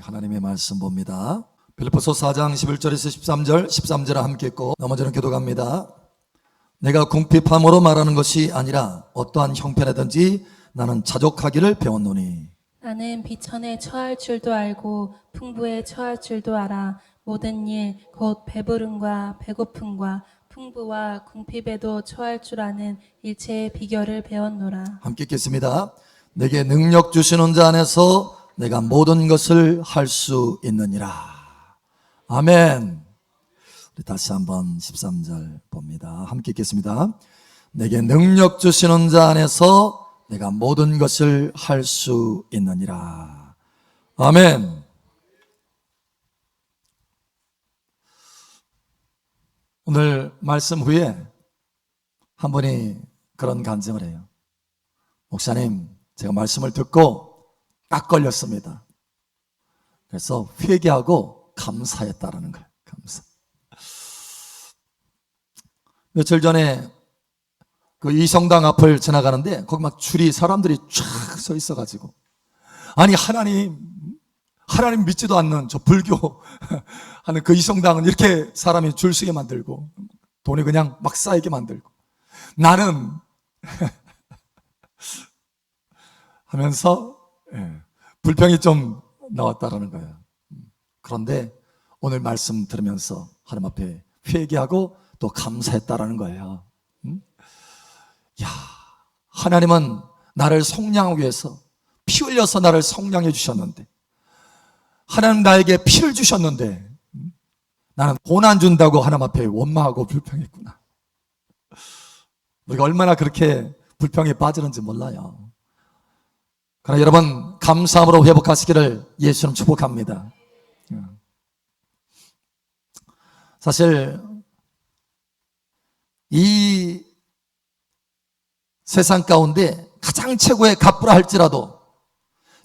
하나님의 말씀 봅니다. 빌립보서 4장 11절에서 13절을 함께 읽고 나머지는 교독합니다. 내가 궁핍함으로 말하는 것이 아니라 어떠한 형편이든지 나는 자족하기를 배웠노니 나는 비천에 처할 줄도 알고 풍부에 처할 줄도 알아. 모든 일 곧 배부름과 배고픔과 풍부와 궁핍에도 처할 줄 아는 일체의 비결을 배웠노라. 함께 읽겠습니다. 내게 능력 주시는 자 안에서 내가 모든 것을 할 수 있느니라. 아멘. 우리 다시 한번 13절 봅니다. 함께 읽겠습니다. 내게 능력 주시는 자 안에서 내가 모든 것을 할 수 있느니라. 아멘. 오늘 말씀 후에 한 분이 그런 간증을 해요. 목사님, 제가 말씀을 듣고 딱 걸렸습니다. 그래서 회개하고 감사했다라는 거예요. 감사. 며칠 전에 그 이성당 앞을 지나가는데 거기 막 줄이 사람들이 쫙 서 있어가지고, 아니 하나님 믿지도 않는 저 불교 하는 그 이성당은 이렇게 사람이 줄 서게 만들고 돈이 그냥 막 쌓이게 만들고, 나는 하면서 불평이 좀 나왔다라는 거예요. 그런데 오늘 말씀 들으면서 하나님 앞에 회개하고 또 감사했다라는 거예요. 야, 하나님은 나를 속량하기 위해서 피 흘려서 나를 속량해 주셨는데, 하나님 나에게 피를 주셨는데 나는 돈 안 준다고 하나님 앞에 원망하고 불평했구나. 우리가 얼마나 그렇게 불평에 빠지는지 몰라요. 그러나 여러분, 감사함으로 회복하시기를 예수님 축복합니다. 사실 이 세상 가운데 가장 최고의 갑부라 할지라도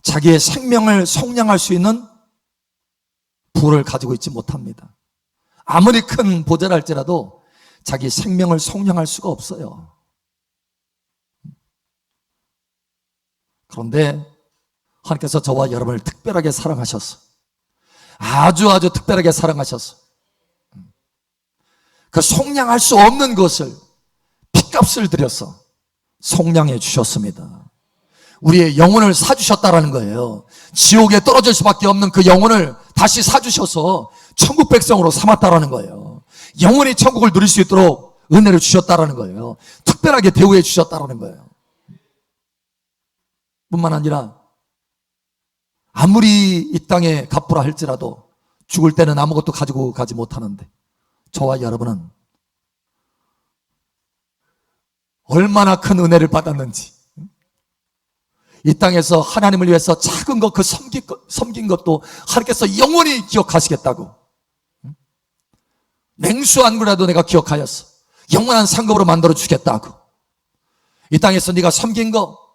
자기의 생명을 속량할 수 있는 부를 가지고 있지 못합니다. 아무리 큰 보좌라 할지라도 자기 생명을 속량할 수가 없어요. 그런데 하나님께서 저와 여러분을 특별하게 사랑하셔서, 아주 특별하게 사랑하셔서 그 속량할 수 없는 것을 핏값을 들여서 속량해 주셨습니다. 우리의 영혼을 사주셨다라는 거예요. 지옥에 떨어질 수밖에 없는 그 영혼을 다시 사주셔서 천국 백성으로 삼았다라는 거예요. 영원히 천국을 누릴 수 있도록 은혜를 주셨다라는 거예요. 특별하게 대우해 주셨다라는 거예요. 뿐만 아니라 아무리 이 땅에 갑부라 할지라도 죽을 때는 아무것도 가지고 가지 못하는데, 저와 여러분은 얼마나 큰 은혜를 받았는지, 이 땅에서 하나님을 위해서 작은 것, 그 섬긴 것도 하나님께서 영원히 기억하시겠다고, 냉수한 거라도 내가 기억하였어, 영원한 상급으로 만들어 주겠다고, 이 땅에서 네가 섬긴 거,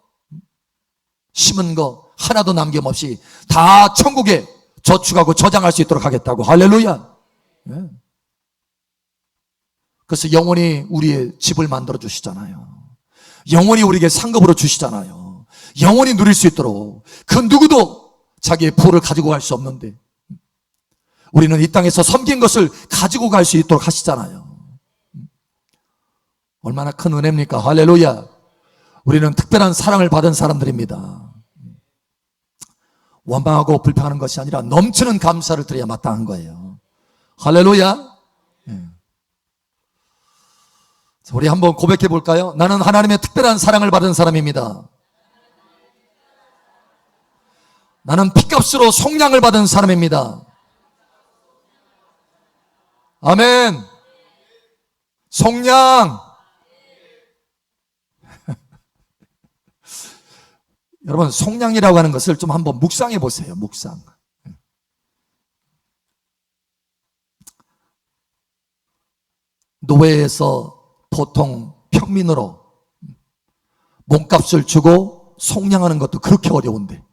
심은 거 하나도 남김없이 다 천국에 저축하고 저장할 수 있도록 하겠다고. 할렐루야. 그래서 영원히 우리의 집을 만들어 주시잖아요. 영원히 우리에게 상급으로 주시잖아요. 영원히 누릴 수 있도록. 그 누구도 자기의 부를 가지고 갈 수 없는데 우리는 이 땅에서 섬긴 것을 가지고 갈 수 있도록 하시잖아요. 얼마나 큰 은혜입니까? 할렐루야. 우리는 특별한 사랑을 받은 사람들입니다. 원망하고 불평하는 것이 아니라 넘치는 감사를 드려야 마땅한 거예요. 할렐루야. 우리 한번 고백해 볼까요? 나는 하나님의 특별한 사랑을 받은 사람입니다. 나는 핏값으로 속량을 받은 사람입니다. 아멘. 속량. 여러분, 속량이라고 하는 것을 좀 한번 묵상해 보세요. 묵상. 노예에서 보통 평민으로 몸값을 주고 속량하는 것도 그렇게 어려운데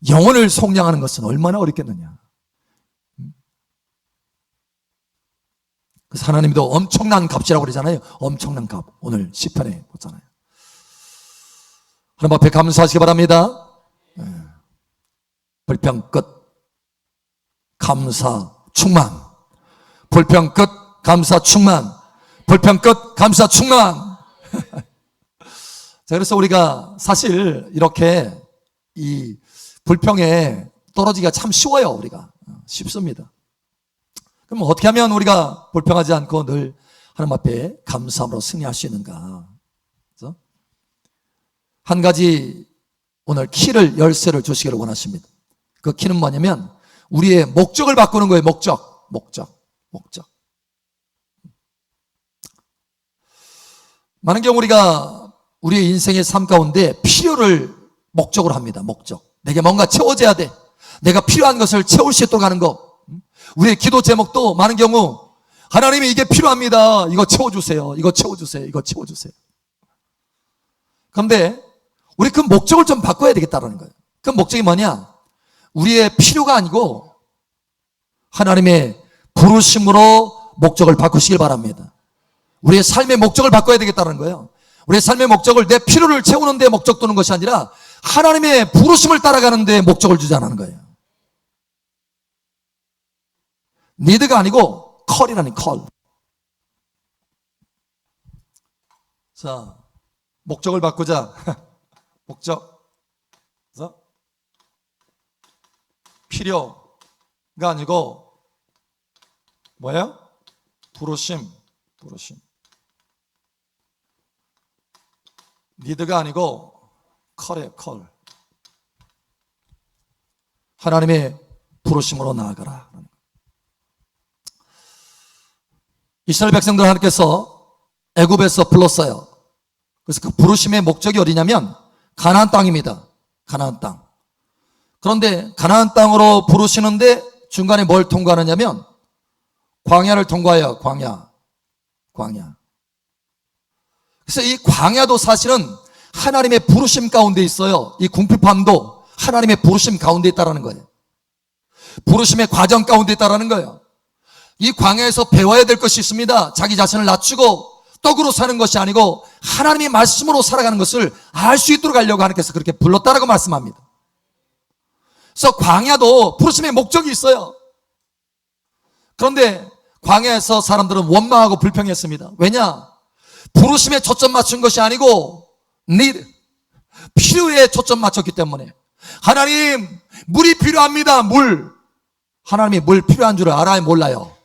영혼을 속량하는 것은 얼마나 어렵겠느냐. 그래서 하나님도 엄청난 값이라고 그러잖아요. 엄청난 값. 오늘 시편에 보잖아요. 하나님 앞에 감사하시기 바랍니다. 불평 끝. 감사 충만. 불평 끝, 감사 충만. 불평 끝, 감사 충만. 자, 그래서 우리가 사실 이렇게 이 불평에 떨어지기가 참 쉬워요. 우리가 쉽습니다. 그럼 어떻게 하면 우리가 불평하지 않고 늘 하나님 앞에 감사함으로 승리할 수 있는가? 그래서 한 가지 오늘 키를, 열쇠를 주시기를 원하십니다. 그 키는 뭐냐면 우리의 목적을 바꾸는 거예요. 목적. 많은 경우 우리가 우리의 인생의 삶 가운데 필요를 목적으로 합니다. 목적. 내게 뭔가 채워져야 돼. 내가 필요한 것을 채울 수 있도록 하는 거. 우리의 기도 제목도 많은 경우 하나님이 이게 필요합니다. 이거 채워주세요. 이거 채워주세요. 이거 채워주세요. 그런데 우리 그 목적을 좀 바꿔야 되겠다는 거예요. 그 목적이 뭐냐? 우리의 필요가 아니고 하나님의 부르심으로 목적을 바꾸시길 바랍니다. 우리의 삶의 목적을 바꿔야 되겠다는 거예요. 우리의 삶의 목적을 내 필요를 채우는 데 목적 두는 것이 아니라 하나님의 부르심을 따라가는 데 목적을 주자는 거예요. 니드가 아니고 컬이라는 컬. 자, 목적을 바꾸자. 목적. 그래서 필요가 아니고 뭐예요? 부르심. 니드가 아니고 컬이에요. 컬. 하나님의 부르심으로 나아가라. 이스라엘 백성들 하나님께서 애굽에서 불렀어요. 그래서 그 부르심의 목적이 어디냐면 가나안 땅입니다. 가나안 땅. 그런데 가나안 땅으로 부르시는데 중간에 뭘 통과하느냐면 광야를 통과해요. 광야. 그래서 이 광야도 사실은 하나님의 부르심 가운데 있어요. 이 궁핍함도 하나님의 부르심 가운데 있다라는 거예요. 부르심의 과정 가운데 있다라는 거예요. 이 광야에서 배워야 될 것이 있습니다. 자기 자신을 낮추고 떡으로 사는 것이 아니고 하나님의 말씀으로 살아가는 것을 알 수 있도록 하려고 하나님께서 그렇게 불렀다라고 말씀합니다. 그래서 광야도 부르심의 목적이 있어요. 그런데 광야에서 사람들은 원망하고 불평했습니다. 왜냐? 부르심에 초점 맞춘 것이 아니고 필요에 초점 맞췄기 때문에. 하나님, 물이 필요합니다. 물. 하나님이 물 필요한 줄 알아요? 몰라요?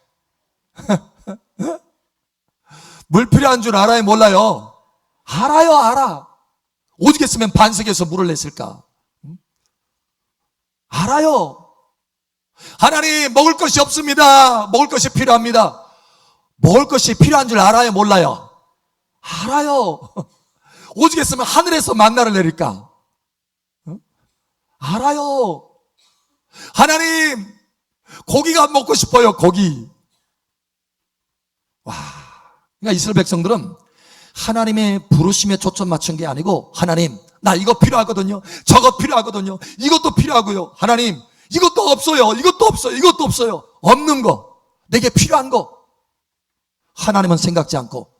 물 필요한 줄 알아요? 몰라요? 알아요, 알아. 오죽했으면 반석에서 물을 냈을까? 알아요. 하나님, 먹을 것이 없습니다. 먹을 것이 필요합니다. 먹을 것이 필요한 줄 알아요? 몰라요? 알아요. 오죽했으면 하늘에서 만나를 내릴까? 알아요. 하나님, 고기가 먹고 싶어요. 고기. 와. 그러니까 이스라엘 백성들은 하나님의 부르심에 초점 맞춘 게 아니고 하나님, 나 이거 필요하거든요. 저거 필요하거든요. 이것도 필요하고요. 하나님, 이것도 없어요. 이것도 없어요. 이것도 없어요. 없는 거, 내게 필요한 거. 하나님은 생각지 않고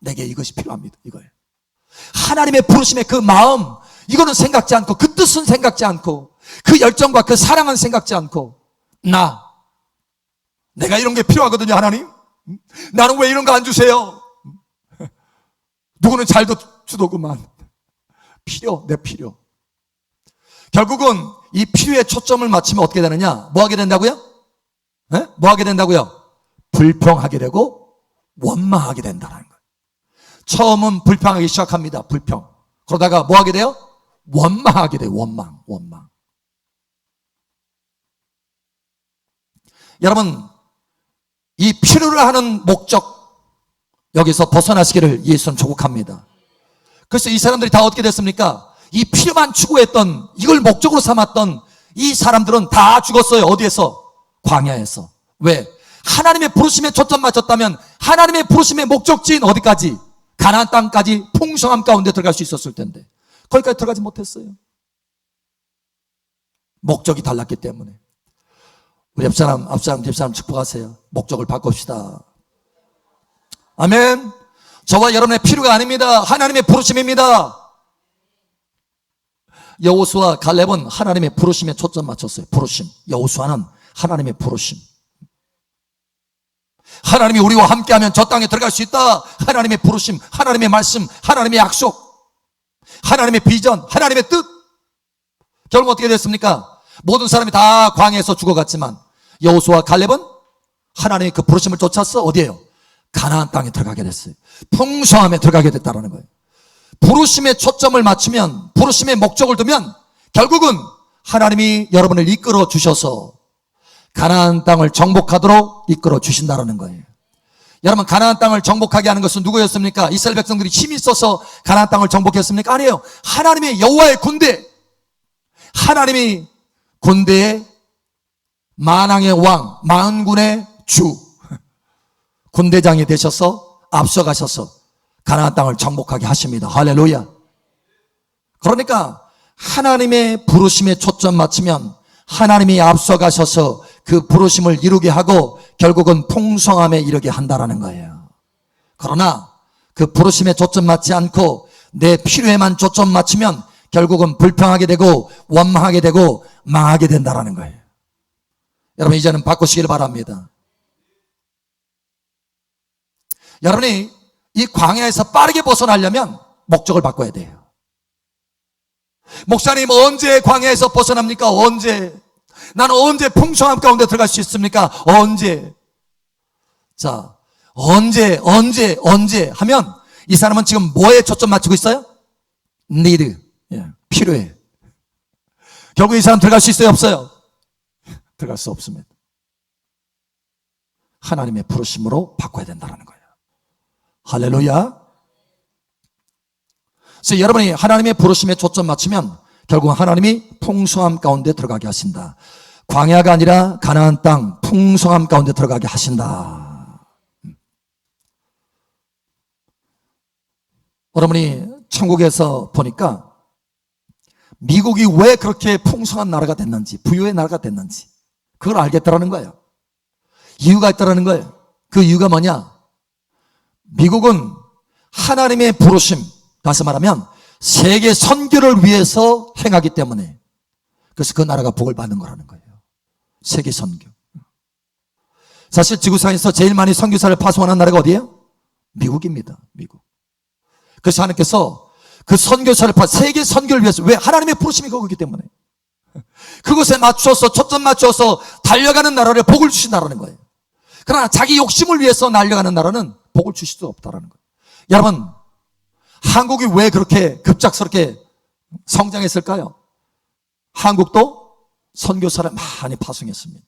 내게 이것이 필요합니다. 이거예요. 하나님의 부르심의 그 마음, 이거는 생각지 않고, 그 뜻은 생각지 않고, 그 열정과 그 사랑은 생각지 않고, 내가 이런 게 필요하거든요. 하나님, 나는 왜 이런 거 안 주세요? 누구는 잘도 주더구만. 내 필요. 결국은 이 필요에 초점을 맞추면 어떻게 되느냐? 뭐 하게 된다고요? 뭐 하게 된다고요? 불평하게 되고 원망하게 된다는 거예요. 처음은 불평하기 시작합니다. 불평. 그러다가 뭐 하게 돼요? 원망하게 돼요. 원망. 여러분, 이 필요를 하는 목적, 여기서 벗어나시기를 예수는 조국합니다. 그래서 이 사람들이 다 어떻게 됐습니까? 이 필요만 추구했던, 이걸 목적으로 삼았던 이 사람들은 다 죽었어요. 어디에서? 광야에서. 왜? 하나님의 부르심에 초점 맞췄다면 하나님의 부르심의 목적지인 어디까지? 가나안 땅까지 풍성함 가운데 들어갈 수 있었을 텐데 거기까지 들어가지 못했어요. 목적이 달랐기 때문에. 우리 앞사람, 뒷사람 축복하세요. 목적을 바꿉시다. 아멘. 저와 여러분의 필요가 아닙니다. 하나님의 부르심입니다. 여호수아, 갈렙은 하나님의 부르심에 초점 맞췄어요. 부르심. 여호수아는 하나님의 부르심. 하나님이 우리와 함께하면 저 땅에 들어갈 수 있다. 하나님의 부르심, 하나님의 말씀, 하나님의 약속, 하나님의 비전, 하나님의 뜻. 결국 어떻게 됐습니까? 모든 사람이 다 광야에서 죽어갔지만 여호수아와 갈렙은 하나님의 그 부르심을 쫓아서 어디에요? 가나안 땅에 들어가게 됐어요. 풍성함에 들어가게 됐다는 거예요. 부르심에 초점을 맞추면, 부르심의 목적을 두면 결국은 하나님이 여러분을 이끌어 주셔서 가나안 땅을 정복하도록 이끌어 주신다는 거예요. 여러분, 가나안 땅을 정복하게 하는 것은 누구였습니까? 이스라엘 백성들이 힘이 있어서 가나안 땅을 정복했습니까? 아니에요. 하나님의 여호와의 군대, 하나님이 군대의 만왕의 왕, 만군의 주, 군대장이 되셔서 앞서가셔서 가나안 땅을 정복하게 하십니다. 할렐루야. 그러니까 하나님의 부르심에 초점 맞추면 하나님이 앞서가셔서 그 부르심을 이루게 하고 결국은 풍성함에 이르게 한다라는 거예요. 그러나 그 부르심에 초점 맞지 않고 내 필요에만 초점 맞추면 결국은 불평하게 되고 원망하게 되고 망하게 된다라는 거예요. 여러분, 이제는 바꾸시길 바랍니다. 여러분이 이 광야에서 빠르게 벗어나려면 목적을 바꿔야 돼요. 목사님, 언제 광야에서 벗어납니까? 언제? 나는 언제 풍성함 가운데 들어갈 수 있습니까? 언제? 자, 언제 하면 이 사람은 지금 뭐에 초점 맞추고 있어요? need, 필요해. 결국 이 사람 들어갈 수 있어요? 없어요? 들어갈 수 없습니다. 하나님의 부르심으로 바꿔야 된다는 거예요. 할렐루야. 그래서 여러분이 하나님의 부르심에 초점 맞추면 결국 하나님이 풍성함 가운데 들어가게 하신다. 광야가 아니라 가나안 땅 풍성함 가운데 들어가게 하신다. 여러분이 천국에서 보니까 미국이 왜 그렇게 풍성한 나라가 됐는지, 부유의 나라가 됐는지 그걸 알겠다라는 거예요. 이유가 있다라는 거예요. 그 이유가 뭐냐? 미국은 하나님의 부르심, 다시 말하면 세계 선교를 위해서 행하기 때문에, 그래서 그 나라가 복을 받는 거라는 거예요. 세계 선교. 사실 지구상에서 제일 많이 선교사를 파송하는 나라가 어디예요? 미국입니다. 미국. 그래서 하나님께서 그 선교사를 세계 선교를 위해서, 왜? 하나님의 부르심이 거기기 때문에 그것에 맞춰서 초점 맞춰서 달려가는 나라를 복을 주신다라는 거예요. 그러나 자기 욕심을 위해서 날려가는 나라는 복을 주실 수 없다라는 거예요. 여러분, 한국이 왜 그렇게 급작스럽게 성장했을까요? 한국도 선교사를 많이 파송했습니다.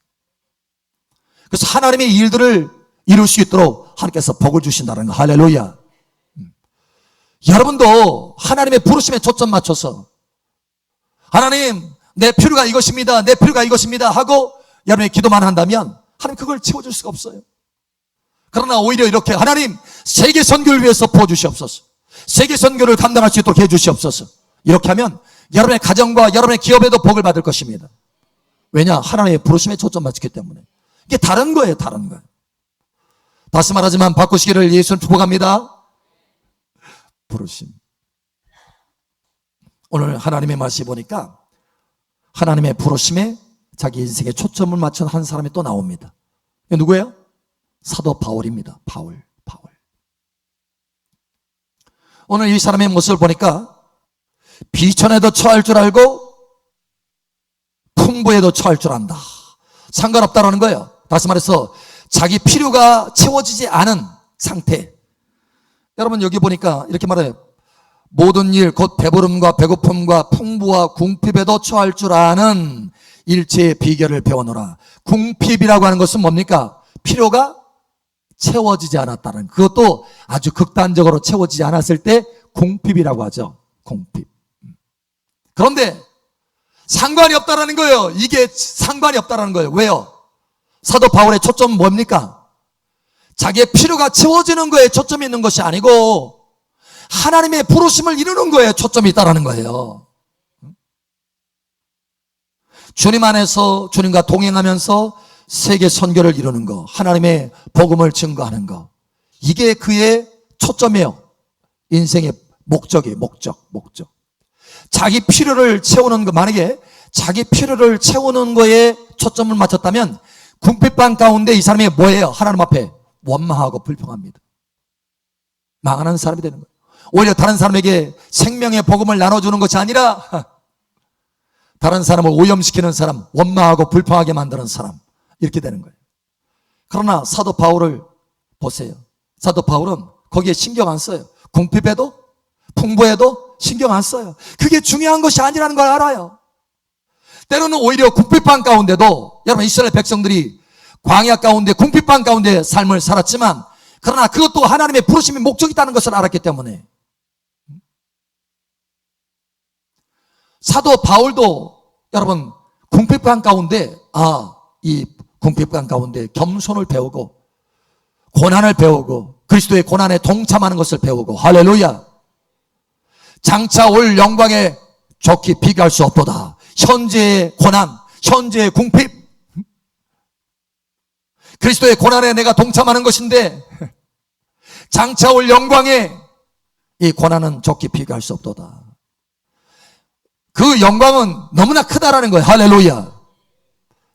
그래서 하나님의 일들을 이룰 수 있도록 하나님께서 복을 주신다는 거. 할렐루야. 여러분도 하나님의 부르심에 초점 맞춰서 하나님, 내 필요가 이것입니다, 내 필요가 이것입니다 하고 여러분이 기도만 한다면 하나님 그걸 채워줄 수가 없어요. 그러나 오히려 이렇게, 하나님 세계 선교를 위해서 부어주시옵소서, 세계 선교를 감당할 수 있도록 해주시옵소서, 이렇게 하면 여러분의 가정과 여러분의 기업에도 복을 받을 것입니다. 왜냐? 하나님의 부르심에 초점 맞추기 때문에. 이게 다른 거예요. 다른 거예요. 다시 말하지만 바꾸시기를 예수는 축복합니다. 부르심. 오늘 하나님의 말씀 보니까 하나님의 부르심에 자기 인생에 초점을 맞춘 한 사람이 또 나옵니다. 이게 누구예요? 사도 바울입니다. 바울. 오늘 이 사람의 모습을 보니까 비천에도 처할 줄 알고 풍부에도 처할 줄 안다. 상관없다라는 거예요. 다시 말해서 자기 필요가 채워지지 않은 상태. 여러분, 여기 보니까 이렇게 말해요. 모든 일 곧 배부름과 배고픔과 풍부와 궁핍에도 처할 줄 아는 일체의 비결을 배워노라. 궁핍이라고 하는 것은 뭡니까? 필요가 채워지지 않았다는, 그것도 아주 극단적으로 채워지지 않았을 때 궁핍이라고 하죠. 궁핍. 그런데 상관이 없다라는 거예요. 이게 상관이 없다라는 거예요. 왜요? 사도 바울의 초점은 뭡니까? 자기의 필요가 채워지는 거에 초점이 있는 것이 아니고 하나님의 부르심을 이루는 거에 초점이 있다라는 거예요. 주님 안에서 주님과 동행하면서 세계 선교를 이루는 거, 하나님의 복음을 증거하는 거, 이게 그의 초점이에요. 인생의 목적이에요. 목적. 자기 필요를 채우는 거, 만약에 자기 필요를 채우는 거에 초점을 맞췄다면 궁핍한 가운데 이 사람이 뭐예요? 하나님 앞에 원망하고 불평합니다. 망하는 사람이 되는 거예요. 오히려 다른 사람에게 생명의 복음을 나눠주는 것이 아니라 다른 사람을 오염시키는 사람, 원망하고 불평하게 만드는 사람, 이렇게 되는 거예요. 그러나 사도 바울을 보세요. 사도 바울은 거기에 신경 안 써요. 궁핍에도 풍부에도 신경 안 써요. 그게 중요한 것이 아니라는 걸 알아요. 때로는 오히려 궁핍한 가운데도, 여러분 이스라엘 백성들이 광야 가운데 궁핍한 가운데 삶을 살았지만, 그러나 그것도 하나님의 부르심의 목적이 있다는 것을 알았기 때문에 사도 바울도 여러분 궁핍한 가운데 이 궁핍한 가운데 겸손을 배우고 고난을 배우고 그리스도의 고난에 동참하는 것을 배우고, 할렐루야, 장차 올 영광에 좋게 비교할 수 없도다. 현재의 고난, 현재의 궁핍, 그리스도의 고난에 내가 동참하는 것인데 장차 올 영광에 이 고난은 좋게 비교할 수 없도다. 그 영광은 너무나 크다라는 거예요. 할렐루야.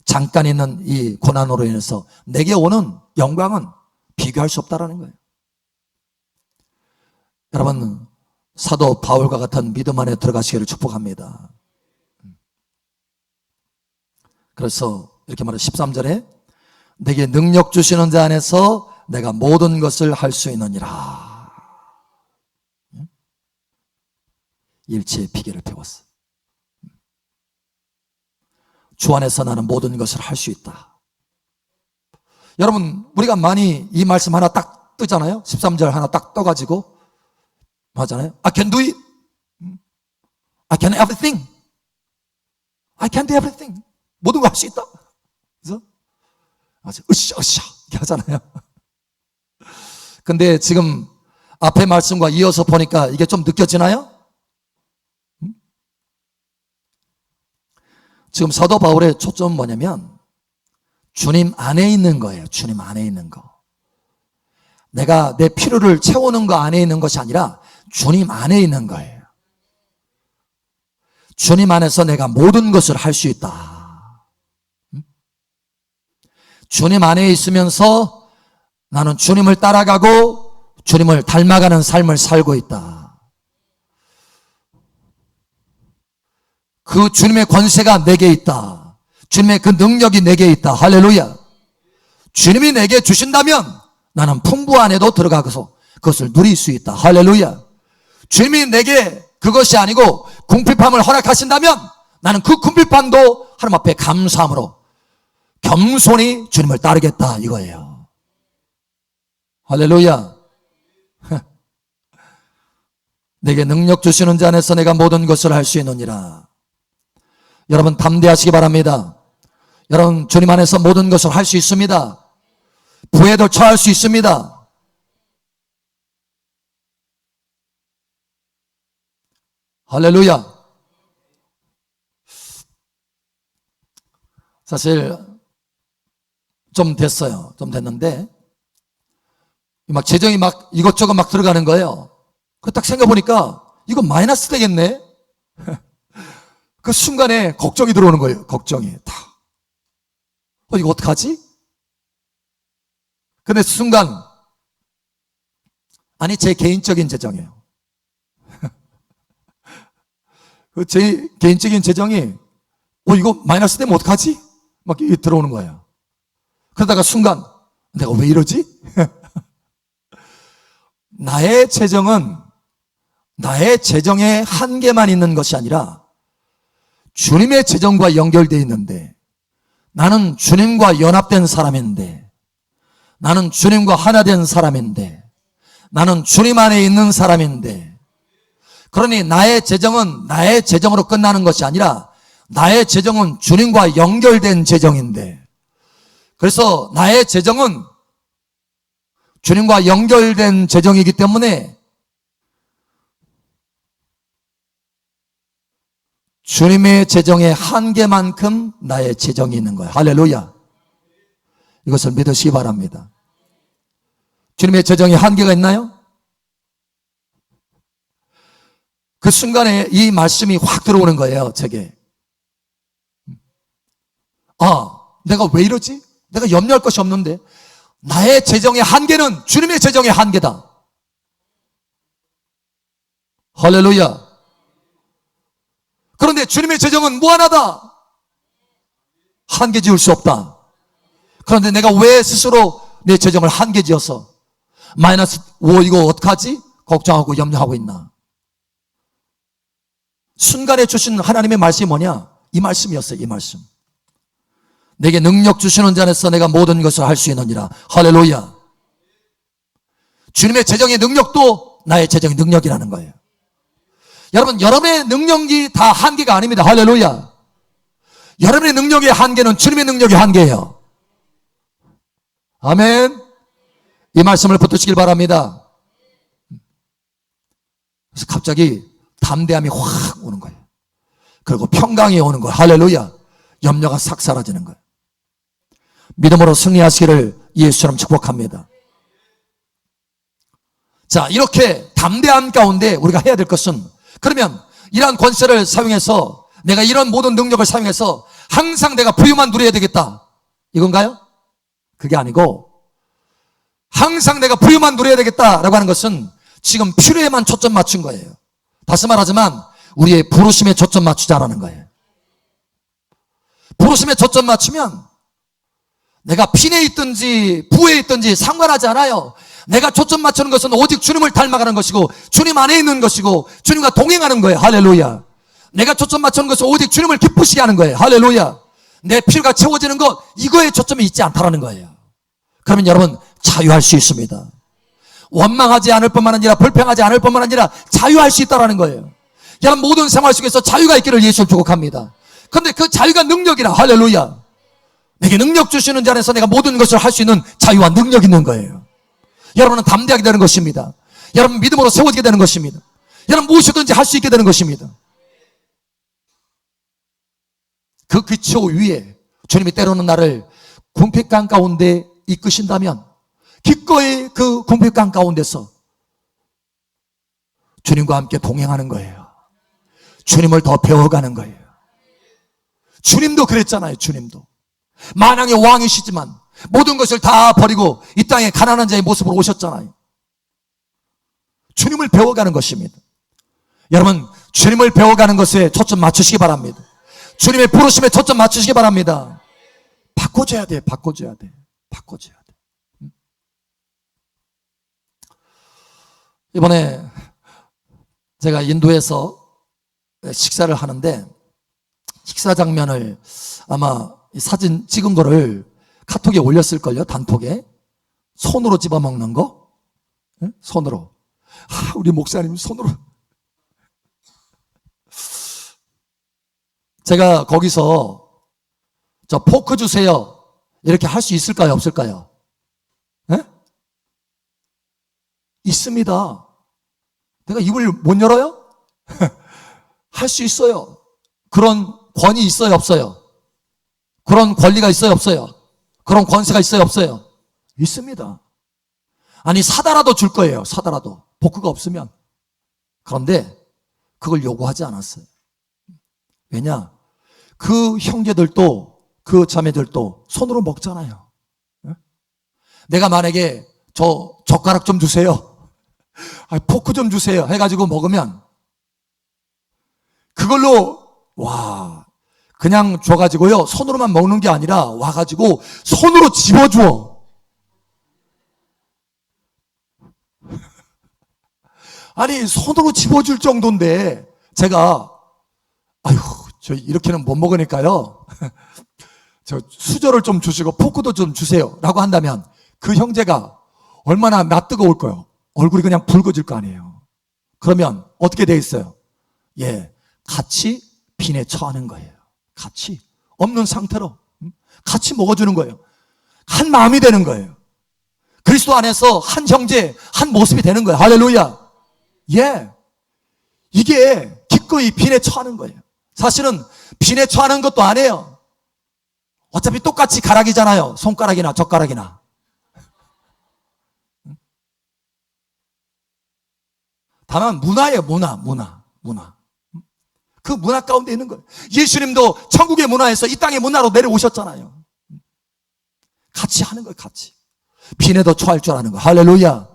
잠깐 있는 이 고난으로 인해서 내게 오는 영광은 비교할 수 없다라는 거예요. 여러분 사도 바울과 같은 믿음 안에 들어가시기를 축복합니다. 그래서 이렇게 말해요. 13절에 내게 능력 주시는 자 안에서 내가 모든 것을 할 수 있느니라. 일체의 비결을 배웠어. 주 안에서 나는 모든 것을 할 수 있다. 여러분 우리가 많이 이 말씀 하나 딱 뜨잖아요. 13절 하나 딱 떠가지고 하잖아요. I can do it. I can everything. I can do everything. 모든 거 할 수 있다. 그래서 으쌰 이렇게 하잖아요. 근데 지금 앞에 말씀과 이어서 보니까 이게 좀 느껴지나요? 지금 사도 바울의 초점은 뭐냐면 주님 안에 있는 거예요. 주님 안에 있는 거. 내가 내 필요를 채우는 거 안에 있는 것이 아니라 주님 안에 있는 거예요. 주님 안에서 내가 모든 것을 할 수 있다. 주님 안에 있으면서 나는 주님을 따라가고 주님을 닮아가는 삶을 살고 있다. 그 주님의 권세가 내게 있다. 주님의 그 능력이 내게 있다. 할렐루야. 주님이 내게 주신다면 나는 풍부 안에도 들어가서 그것을 누릴 수 있다. 할렐루야. 주님이 내게 그것이 아니고 궁핍함을 허락하신다면 나는 그 궁핍함도 하나님 앞에 감사함으로 겸손히 주님을 따르겠다 이거예요. 할렐루야. 내게 능력 주시는 자 안에서 내가 모든 것을 할 수 있느니라. 여러분 담대하시기 바랍니다. 여러분 주님 안에서 모든 것을 할 수 있습니다. 부에도 처할 수 있습니다. 할렐루야. 사실 좀 됐어요. 좀 됐는데 막 재정이 막 이것저것 막 들어가는 거예요. 그 딱 생각해보니까 이거 마이너스 되겠네. 그 순간에 걱정이 들어오는 거예요. 걱정이 다. 이거 어떡하지? 근데 순간 아니 제 개인적인 재정이에요. 제 개인적인 재정이 이거 마이너스 되면 어떡하지? 막 이게 들어오는 거예요. 그러다가 순간 내가 왜 이러지? 나의 재정은 나의 재정의 한계만 있는 것이 아니라 주님의 재정과 연결되어 있는데 나는 주님과 연합된 사람인데 나는 주님과 하나 된 사람인데 나는 주님 안에 있는 사람인데 그러니 나의 재정은 나의 재정으로 끝나는 것이 아니라 나의 재정은 주님과 연결된 재정인데 그래서 나의 재정은 주님과 연결된 재정이기 때문에 주님의 재정의 한계만큼 나의 재정이 있는 거예요. 할렐루야. 이것을 믿으시기 바랍니다. 주님의 재정에 한계가 있나요? 그 순간에 이 말씀이 확 들어오는 거예요. 제게. 내가 왜 이러지? 내가 염려할 것이 없는데. 나의 재정의 한계는 주님의 재정의 한계다. 할렐루야. 그런데 주님의 재정은 무한하다. 한계 지을 수 없다. 그런데 내가 왜 스스로 내 재정을 한계 지어서 마이너스 5 이거 어떡하지? 걱정하고 염려하고 있나? 순간에 주신 하나님의 말씀이 뭐냐? 이 말씀이었어요. 이 말씀. 내게 능력 주시는 자 안에서 내가 모든 것을 할 수 있느니라. 할렐루야. 주님의 재정의 능력도 나의 재정의 능력이라는 거예요. 여러분, 여러분의 능력이 다 한계가 아닙니다. 할렐루야. 여러분의 능력의 한계는 주님의 능력의 한계예요. 아멘. 이 말씀을 붙드시길 바랍니다. 그래서 갑자기 담대함이 확 오는 거예요. 그리고 평강이 오는 거예요. 할렐루야. 염려가 싹 사라지는 거예요. 믿음으로 승리하시기를 예수처럼 축복합니다. 자, 이렇게 담대함 가운데 우리가 해야 될 것은, 그러면 이러한 권세를 사용해서 내가 이런 모든 능력을 사용해서 항상 내가 부유만 누려야 되겠다, 이건가요? 그게 아니고 항상 내가 부유만 누려야 되겠다라고 하는 것은 지금 필요에만 초점 맞춘 거예요. 다시 말하지만 우리의 부르심에 초점 맞추자라는 거예요. 부르심에 초점 맞추면 내가 빈에 있든지 부에 있든지 상관하지 않아요. 내가 초점 맞추는 것은 오직 주님을 닮아가는 것이고 주님 안에 있는 것이고 주님과 동행하는 거예요. 할렐루야. 내가 초점 맞추는 것은 오직 주님을 기쁘시게 하는 거예요. 할렐루야. 내 필요가 채워지는 것, 이거에 초점이 있지 않다라는 거예요. 그러면 여러분 자유할 수 있습니다. 원망하지 않을 뿐만 아니라 불평하지 않을 뿐만 아니라 자유할 수 있다라는 거예요. 여러분 모든 생활 속에서 자유가 있기를 예수를 축복합니다. 그런데 그 자유가 능력이라. 할렐루야. 내게 능력 주시는 자 안에서 내가 모든 것을 할 수 있는 자유와 능력이 있는 거예요. 여러분은 담대하게 되는 것입니다. 여러분 믿음으로 세워지게 되는 것입니다. 여러분 무엇이든지 할 수 있게 되는 것입니다. 그 기초 위에 주님이 때로는 나를 궁핍강 가운데 이끄신다면 기꺼이 그 궁핍강 가운데서 주님과 함께 동행하는 거예요. 주님을 더 배워가는 거예요. 주님도 그랬잖아요. 주님도 만왕의 왕이시지만 모든 것을 다 버리고 이 땅에 가난한 자의 모습으로 오셨잖아요. 주님을 배워가는 것입니다. 여러분 주님을 배워가는 것에 초점 맞추시기 바랍니다. 주님의 부르심에 초점 맞추시기 바랍니다. 바꿔줘야 돼. 바꿔줘야 돼. 바꿔줘야 돼. 이번에 제가 인도에서 식사를 하는데 식사 장면을 아마 사진 찍은 거를 카톡에 올렸을걸요. 단톡에. 손으로 집어먹는 거. 손으로. 우리 목사님 손으로. 제가 거기서 저 포크 주세요 이렇게 할 수 있을까요? 없을까요? 에? 있습니다. 내가 입을 못 열어요? 할 수 있어요. 그런 권위 있어요? 없어요? 그런 권리가 있어요? 없어요? 그런 권세가 있어요? 없어요? 있습니다. 아니 사다라도 줄 거예요. 사다라도. 포크가 없으면. 그런데 그걸 요구하지 않았어요. 왜냐? 그 형제들도 그 자매들도 손으로 먹잖아요. 내가 만약에 저 젓가락 좀 주세요, 포크 좀 주세요 해가지고 먹으면 그걸로 그냥 줘가지고요 손으로만 먹는 게 아니라 와가지고 손으로 집어주어. 아니 손으로 집어줄 정도인데 제가 저 이렇게는 못 먹으니까요 저 수저를 좀 주시고 포크도 좀 주세요 라고 한다면 그 형제가 얼마나 낯뜨거울 거예요. 얼굴이 그냥 붉어질 거 아니에요. 그러면 어떻게 돼 있어요? 같이 빈에 처하는 거예요. 같이 없는 상태로 같이 먹어주는 거예요. 한 마음이 되는 거예요. 그리스도 안에서 한 형제 한 모습이 되는 거예요. 할렐루야. 이게 기꺼이 빈에 처하는 거예요. 사실은 빈에 처하는 것도 아니에요. 어차피 똑같이 가락이잖아요. 손가락이나 젓가락이나. 다만 문화예요. 문화. 그 문화 가운데 있는 거예요. 예수님도 천국의 문화에서 이 땅의 문화로 내려오셨잖아요. 같이 하는 거예요. 같이. 빈에도 처할 줄 아는 거. 할렐루야.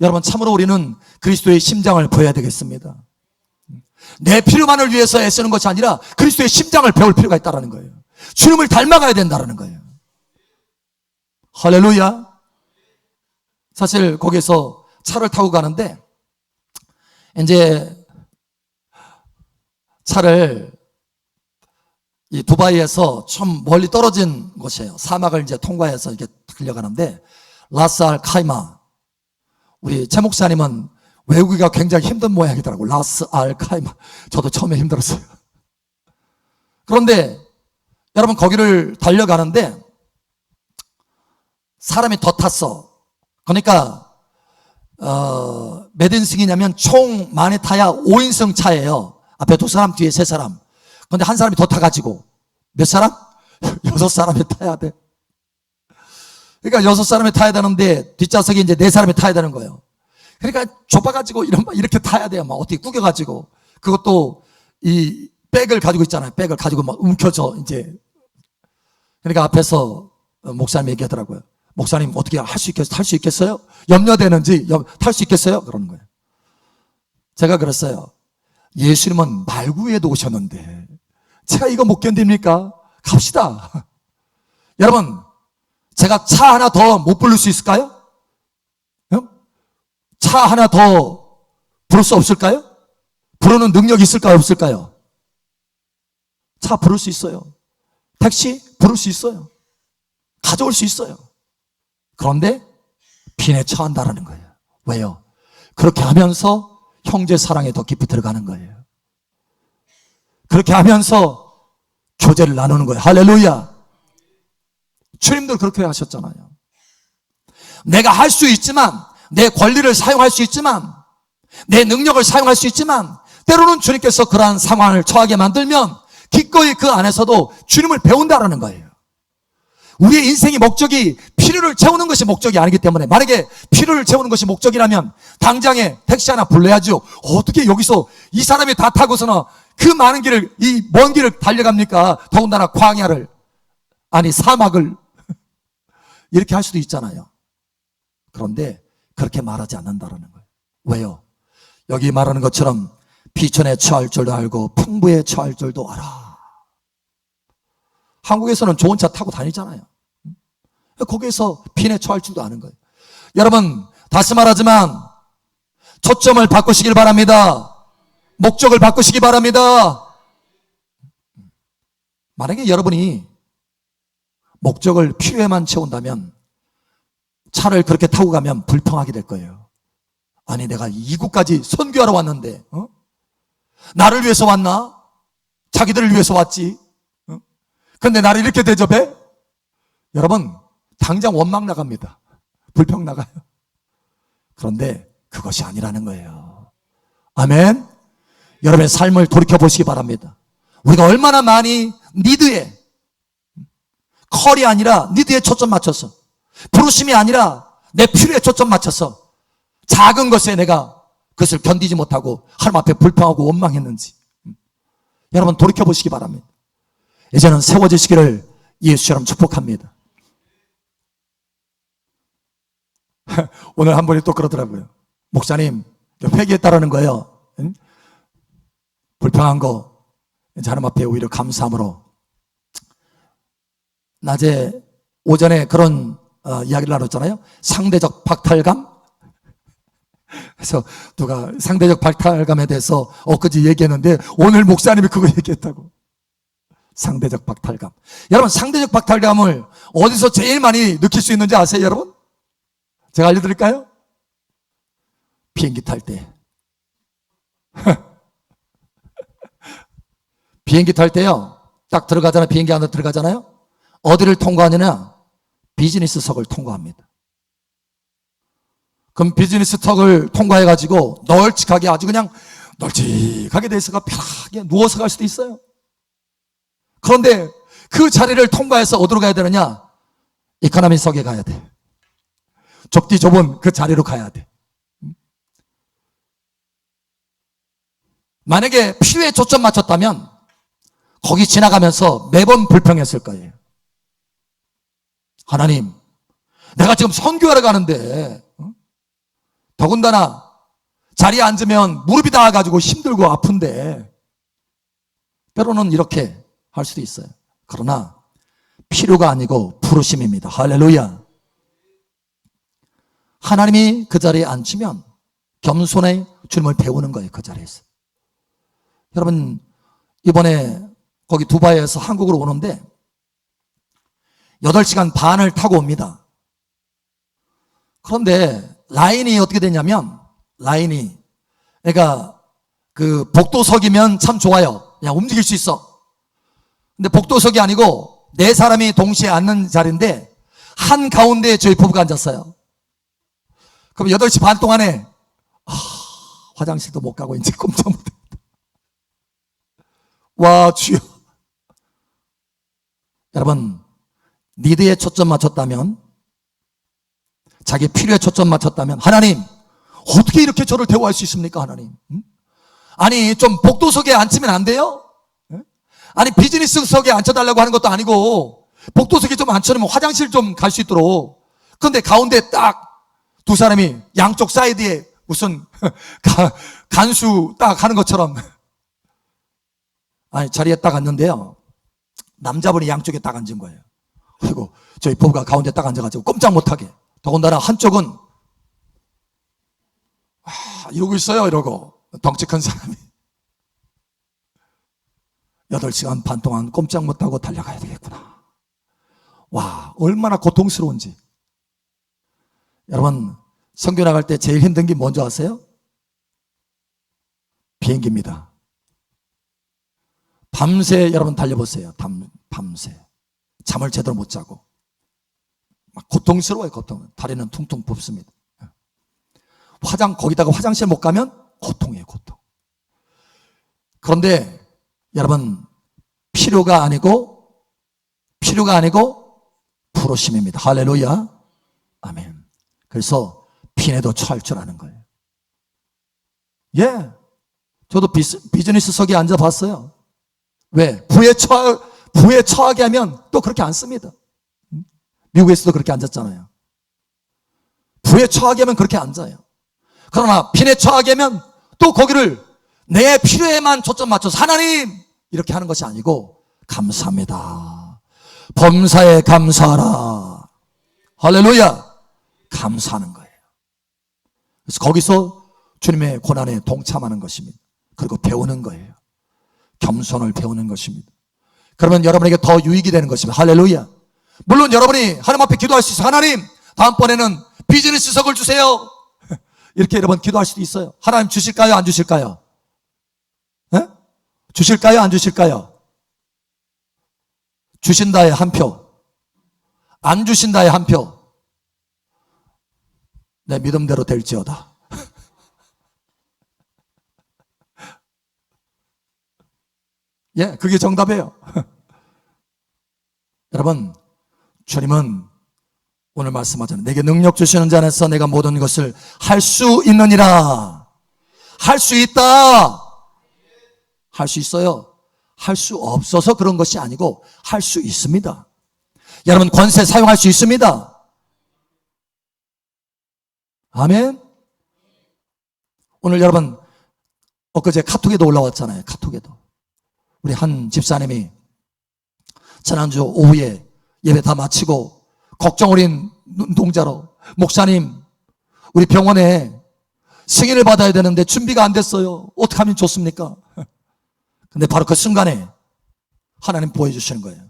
여러분, 참으로 우리는 그리스도의 심장을 보여야 되겠습니다. 내 필요만을 위해서 애쓰는 것이 아니라 그리스도의 심장을 배울 필요가 있다는 거예요. 주님을 닮아가야 된다는 거예요. 할렐루야. 사실 거기서 차를 타고 가는데 이제 차를 이 두바이에서 좀 멀리 떨어진 곳이에요. 사막을 이제 통과해서 이렇게 달려가는데 라스 알 카이마, 우리 최 목사님은 외우기가 굉장히 힘든 모양이더라고요. 라스 알 카이마. 저도 처음에 힘들었어요. 그런데 여러분, 거기를 달려가는데 사람이 더 탔어. 그러니까 몇 인승이냐면 총 많이 타야 5인승 차예요. 앞에 2사람, 뒤에 3사람. 그런데 한 사람이 더 타가지고 몇 사람? 6사람이 타야 돼. 그러니까 6사람이 타야 되는데 뒷좌석에 이제 4사람이 타야 되는 거예요. 그러니까 좁아가지고 이렇게 타야 돼요. 막 어떻게 구겨가지고. 그것도 이 백을 가지고 있잖아요. 백을 가지고 막 움켜져 이제. 그러니까 앞에서 목사님이 얘기하더라고요. 목사님, 어떻게 할 수 있겠어요? 탈 수 있겠어요? 염려되는지 탈 수 있겠어요? 그러는 거예요. 제가 그랬어요. 예수님은 말구에도 오셨는데 제가 이거 못 견딥니까? 갑시다. 여러분, 제가 차 하나 더 못 부를 수 있을까요? 차 하나 더 부를 수 없을까요? 부르는 능력이 있을까요? 없을까요? 차 부를 수 있어요. 택시 부를 수 있어요. 가져올 수 있어요. 그런데 빈에 처한다라는 거예요. 왜요? 그렇게 하면서 형제 사랑에 더 깊이 들어가는 거예요. 그렇게 하면서 교제를 나누는 거예요. 할렐루야. 주님도 그렇게 하셨잖아요. 내가 할 수 있지만, 내 권리를 사용할 수 있지만, 내 능력을 사용할 수 있지만, 때로는 주님께서 그러한 상황을 처하게 만들면 기꺼이 그 안에서도 주님을 배운다라는 거예요. 우리의 인생의 목적이 필요를 채우는 것이 목적이 아니기 때문에, 만약에 필요를 채우는 것이 목적이라면 당장에 택시 하나 불러야죠. 어떻게 여기서 이 사람이 다 타고서는 그 많은 길을, 이 먼 길을 달려갑니까? 더군다나 광야를, 아니 사막을 이렇게 할 수도 있잖아요. 그런데 그렇게 말하지 않는다라는 거예요. 왜요? 여기 말하는 것처럼 비천에 처할 줄도 알고 풍부에 처할 줄도 알아. 한국에서는 좋은 차 타고 다니잖아요. 거기에서 빈에 처할 줄도 아는 거예요. 여러분, 다시 말하지만 초점을 바꾸시길 바랍니다. 목적을 바꾸시기 바랍니다. 만약에 여러분이 목적을 필요에만 채운다면 차를 그렇게 타고 가면 불평하게 될 거예요. 아니, 내가 이곳까지 선교하러 왔는데 나를 위해서 왔나? 자기들을 위해서 왔지. 근데 나를 이렇게 대접해? 여러분, 당장 원망 나갑니다. 불평 나가요. 그런데 그것이 아니라는 거예요. 아멘. 여러분의 삶을 돌이켜 보시기 바랍니다. 우리가 얼마나 많이 니드에, 컬이 아니라 니드에 초점 맞춰서, 부르심이 아니라 내 필요에 초점 맞춰서 작은 것에 내가 그것을 견디지 못하고 하나님 앞에 불평하고 원망했는지 여러분 돌이켜 보시기 바랍니다. 이제는 세워지시기를 예수처럼 축복합니다. 오늘 한 분이 또 그러더라고요. 목사님, 회개했다라는 거예요. 불평한 거 이제 하나님 앞에 오히려 감사함으로, 낮에 오전에 그런 이야기를 나눴잖아요. 상대적 박탈감. 그래서 누가 상대적 박탈감에 대해서 엊그제 얘기했는데 오늘 목사님이 그거 얘기했다고. 상대적 박탈감. 여러분, 상대적 박탈감을 어디서 제일 많이 느낄 수 있는지 아세요, 여러분? 제가 알려드릴까요? 비행기 탈 때. 비행기 탈 때요, 딱 들어가잖아요. 비행기 안으로 들어가잖아요. 어디를 통과하느냐? 비즈니스석을 통과합니다. 그럼 비즈니스석을 통과해가지고 널찍하게, 아주 그냥 널찍하게 돼서가 편하게 누워서 갈 수도 있어요. 그런데 그 자리를 통과해서 어디로 가야 되느냐? 이코노미석에 가야 돼. 좁디 좁은 그 자리로 가야 돼. 만약에 필요에 초점 맞췄다면 거기 지나가면서 매번 불평했을 거예요. 하나님, 내가 지금 선교하러 가는데 더군다나 자리에 앉으면 무릎이 닿아가지고 힘들고 아픈데, 때로는 이렇게 할 수도 있어요. 그러나 필요가 아니고 부르심입니다. 할렐루야. 하나님이 그 자리에 앉히면 겸손히 주님을 배우는 거예요. 그 자리에서. 여러분, 이번에 거기 두바이에서 한국으로 오는데 8시간 반을 타고 옵니다. 그런데 라인이 어떻게 되냐면, 라인이, 그러니까 그 복도석이면 참 좋아요. 그냥 움직일 수 있어. 근데 복도석이 아니고 4사람이 동시에 앉는 자리인데 한 가운데에 저희 부부가 앉았어요. 그럼 8시 반 동안에 화장실도 못 가고 이제 꼼짝 못해. 와, 주여. 여러분, 니드에 초점 맞췄다면, 자기 필요에 초점 맞췄다면, 하나님, 어떻게 이렇게 저를 대우할 수 있습니까, 하나님? 아니, 좀 복도석에 앉히면 안 돼요? 아니, 비즈니스석에 앉혀달라고 하는 것도 아니고, 복도석에 좀 앉혀놓으면 화장실 좀 갈 수 있도록. 그런데 가운데 딱 두 사람이 양쪽 사이드에 무슨 간수 딱 하는 것처럼. 아니, 자리에 딱 앉는데요, 남자분이 양쪽에 딱 앉은 거예요. 그리고 저희 부부가 가운데 딱 앉아가지고 꼼짝 못하게. 더군다나 한쪽은 이러고 있어요. 이러고 덩치 큰 사람이 8시간 반 동안 꼼짝 못하고 달려가야 되겠구나. 와, 얼마나 고통스러운지. 여러분, 선교 나갈 때 제일 힘든 게 뭔지 아세요? 비행기입니다. 밤새 여러분 달려보세요. 밤새 잠을 제대로 못 자고 막 고통스러워요. 다리는 퉁퉁 붓습니다. 거기다가 화장실 못 가면 고통이에요. 고통. 그런데 여러분, 필요가 아니고 부르심입니다. 할렐루야. 아멘. 그래서 빈에도 처할 줄 아는 거예요. 예, 저도 비즈니스석에 앉아봤어요. 왜? 부에 처하게 하면 또 그렇게 앉습니다. 미국에서도 그렇게 앉았잖아요. 부에 처하게 하면 그렇게 앉아요. 그러나 빈에 처하게 하면 또 거기를 내 필요에만 초점 맞춰서 하나님 이렇게 하는 것이 아니고, 감사합니다. 범사에 감사하라. 할렐루야. 감사하는 거예요. 그래서 거기서 주님의 고난에 동참하는 것입니다. 그리고 배우는 거예요. 겸손을 배우는 것입니다. 그러면 여러분에게 더 유익이 되는 것입니다. 할렐루야. 물론 여러분이 하나님 앞에 기도할 수 있어요. 하나님, 다음번에는 비즈니스석을 주세요. 이렇게 여러분 기도할 수도 있어요. 하나님 주실까요? 안 주실까요? 네? 주실까요? 안 주실까요? 주신다에 한 표, 안 주신다에 한 표. 내 믿음대로 될지어다. 예, 그게 정답이에요. 여러분, 주님은 오늘 말씀하잖아요. 내게 능력 주시는 자 안에서 내가 모든 것을 할 수 있느니라. 할 수 있다. 할 수 있어요. 할 수 없어서 그런 것이 아니고 할 수 있습니다. 여러분, 권세 사용할 수 있습니다. 아멘. 오늘 여러분, 엊그제 카톡에도 올라왔잖아요. 카톡에도 우리 한 집사님이 지난주 오후에 예배 다 마치고 걱정 어린 눈동자로, 목사님, 우리 병원에 승인을 받아야 되는데 준비가 안 됐어요. 어떻게 하면 좋습니까? 근데 바로 그 순간에 하나님 보여주시는 거예요.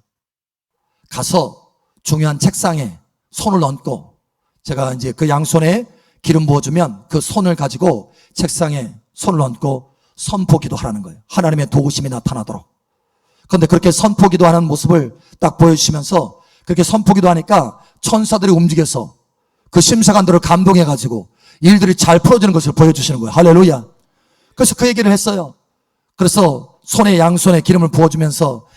가서 중요한 책상에 손을 얹고, 제가 이제 그 양손에 기름 부어주면 그 손을 가지고 책상에 손을 얹고 선포기도 하라는 거예요. 하나님의 도우심이 나타나도록. 그런데 그렇게 선포기도 하는 모습을 딱 보여주시면서 그렇게 선포기도 하니까 천사들이 움직여서 그 심사관들을 감동해가지고 일들이 잘 풀어지는 것을 보여주시는 거예요. 할렐루야. 그래서 그 얘기를 했어요. 그래서 손에 양손에 기름을 부어주면서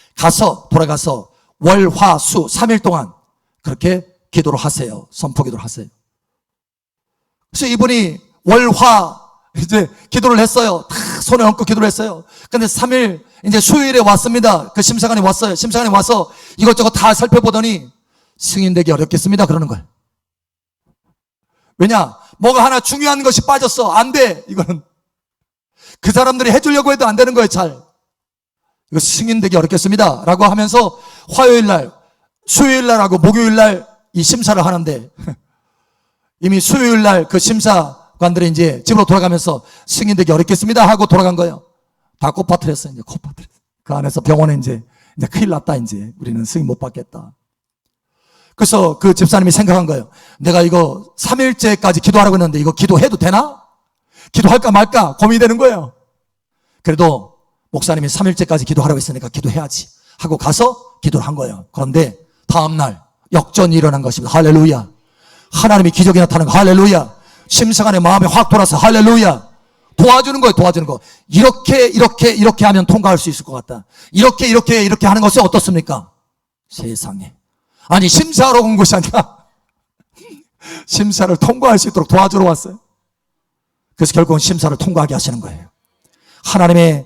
돌아가서 월, 화, 수 3일 동안 그렇게 기도를 하세요. 선포기도를 하세요. 그래서 이분이 월, 화 이제 기도를 했어요. 다 손에 얹고 기도를 했어요. 근데 3일 이제 수요일에 왔습니다. 그 심사관이 왔어요. 심사관이 와서 이것저것 다 살펴보더니 승인되기 어렵겠습니다. 그러는 거예요. 왜냐? 뭐가 하나 중요한 것이 빠졌어. 안 돼. 이거는 그 사람들이 해주려고 해도 안 되는 거예요. 잘. 이거 승인되기 어렵겠습니다. 라고 하면서 화요일 날, 수요일 날하고 목요일 날 이 심사를 하는데 이미 수요일 날 그 심사관들이 이제 집으로 돌아가면서 승인되기 어렵겠습니다 하고 돌아간 거예요. 다 코파트렸어요. 이제 코파트렸어요. 그 안에서 병원에 이제 큰일 났다. 이제 우리는 승인 못 받겠다. 그래서 그 집사님이 생각한 거예요. 내가 이거 3일째까지 기도하라고 했는데 이거 기도해도 되나? 기도할까 말까 고민이 되는 거예요. 그래도 목사님이 3일째까지 기도하라고 했으니까 기도해야지 하고 가서 기도를 한 거예요. 그런데 다음날 역전이 일어난 것입니다. 할렐루야. 하나님이 기적이 나타나는 거. 할렐루야. 심사관의 마음이 확 돌아서 할렐루야. 도와주는 거예요. 도와주는 거. 이렇게 하면 통과할 수 있을 것 같다. 이렇게 하는 것이 어떻습니까? 세상에. 아니 심사하러 온 것이 아니라 심사를 통과할 수 있도록 도와주러 왔어요. 그래서 결국은 심사를 통과하게 하시는 거예요. 하나님의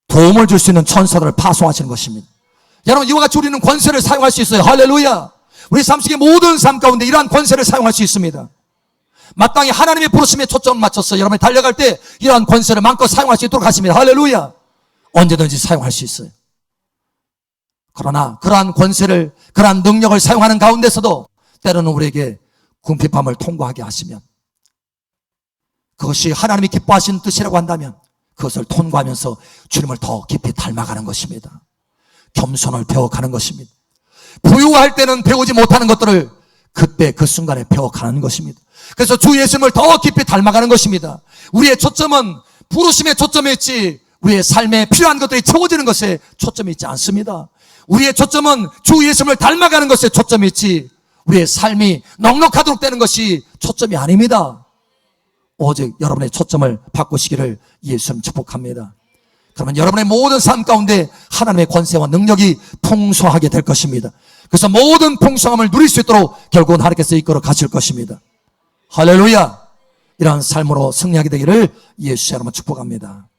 도움을 줄 수 있는 천사들을 파송하시는 것입니다. 여러분 이와 같이 우리는 권세를 사용할 수 있어요. 할렐루야. 우리 삶 속의 모든 삶 가운데 이러한 권세를 사용할 수 있습니다. 마땅히 하나님의 부르심에 초점을 맞춰서 여러분이 달려갈 때 이러한 권세를 마음껏 사용할 수 있도록 하십니다. 할렐루야. 언제든지 사용할 수 있어요. 그러나 그러한 권세를, 그러한 능력을 사용하는 가운데서도 때로는 우리에게 궁핍함을 통과하게 하시면, 그것이 하나님이 기뻐하시는 뜻이라고 한다면 그것을 통과하면서 주님을 더 깊이 닮아가는 것입니다. 겸손을 배워가는 것입니다. 부유할 때는 배우지 못하는 것들을 그때 그 순간에 배워가는 것입니다. 그래서 주 예수님을 더 깊이 닮아가는 것입니다. 우리의 초점은 부르심에 초점이 있지 우리의 삶에 필요한 것들이 채워지는 것에 초점이 있지 않습니다. 우리의 초점은 주 예수님을 닮아가는 것에 초점이 있지 우리의 삶이 넉넉하도록 되는 것이 초점이 아닙니다. 오직 여러분의 초점을 바꾸시기를 예수님 축복합니다. 그러면 여러분의 모든 삶 가운데 하나님의 권세와 능력이 풍성하게 될 것입니다. 그래서 모든 풍성함을 누릴 수 있도록 결국은 하나님께서 이끌어 가실 것입니다. 할렐루야. 이러한 삶으로 승리하게 되기를 예수 여러분 축복합니다.